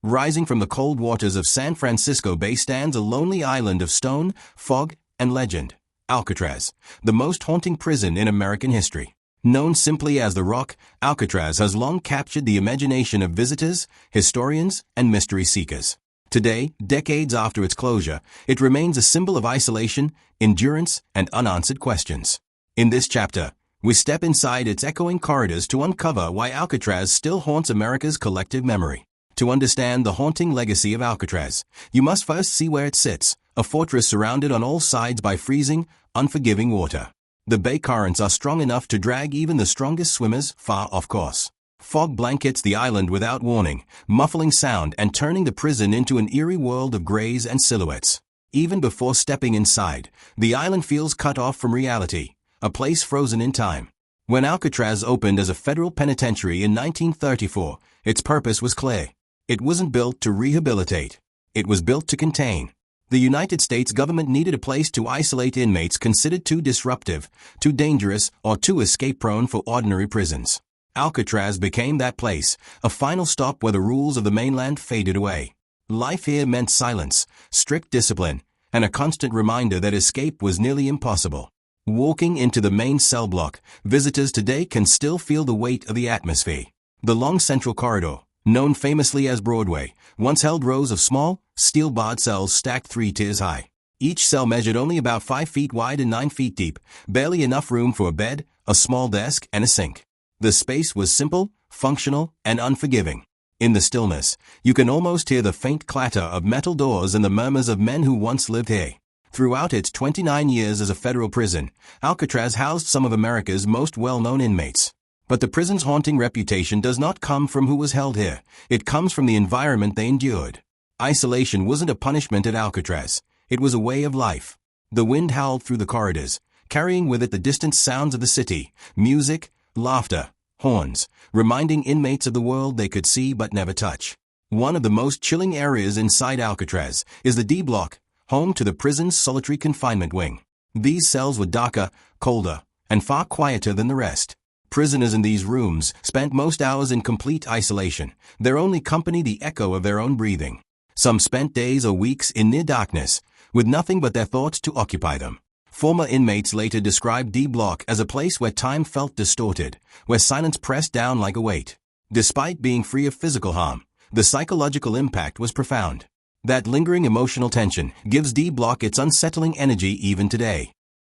Rising from the cold waters of San Francisco Bay stands a lonely island of stone, fog, and legend. Alcatraz, the most haunting prison in American history. Known simply as the Rock, Alcatraz has long captured the imagination of visitors, historians, and mystery seekers. Today, decades after its closure, it remains a symbol of isolation, endurance, and unanswered questions. In this chapter, we step inside its echoing corridors to uncover why Alcatraz still haunts America's collective memory. To understand the haunting legacy of Alcatraz, you must first see where it sits, a fortress surrounded on all sides by freezing, unforgiving water. The bay currents are strong enough to drag even the strongest swimmers far off course. Fog blankets the island without warning, muffling sound and turning the prison into an eerie world of grays and silhouettes. Even before stepping inside, the island feels cut off from reality, a place frozen in time. When Alcatraz opened as a federal penitentiary in 1934, its purpose was clear. It wasn't built to rehabilitate. It was built to contain. The United States government needed a place to isolate inmates considered too disruptive, too dangerous, or too escape-prone for ordinary prisons. Alcatraz became that place, a final stop where the rules of the mainland faded away. Life here meant silence, strict discipline, and a constant reminder that escape was nearly impossible. Walking into the main cell block, visitors today can still feel the weight of the atmosphere. The long central corridor, known famously as Broadway, once held rows of small, steel-barred cells stacked 3 tiers high. Each cell measured only about 5 feet wide and 9 feet deep, barely enough room for a bed, a small desk, and a sink. The space was simple, functional, and unforgiving. In the stillness, you can almost hear the faint clatter of metal doors and the murmurs of men who once lived here. Throughout its 29 years as a federal prison, Alcatraz housed some of America's most well-known inmates. But the prison's haunting reputation does not come from who was held here. It comes from the environment they endured. Isolation wasn't a punishment at Alcatraz. It was a way of life. The wind howled through the corridors, carrying with it the distant sounds of the city, music, laughter, horns, reminding inmates of the world they could see but never touch. One of the most chilling areas inside Alcatraz is the D block, home to the prison's solitary confinement wing. These cells were darker, colder, and far quieter than the rest. Prisoners in these rooms spent most hours in complete isolation, their only company the echo of their own breathing. Some spent days or weeks in near darkness, with nothing but their thoughts to occupy them. Former inmates later described D Block as a place where time felt distorted, where silence pressed down like a weight. Despite being free of physical harm, the psychological impact was profound. That lingering emotional tension gives D Block its unsettling energy even today.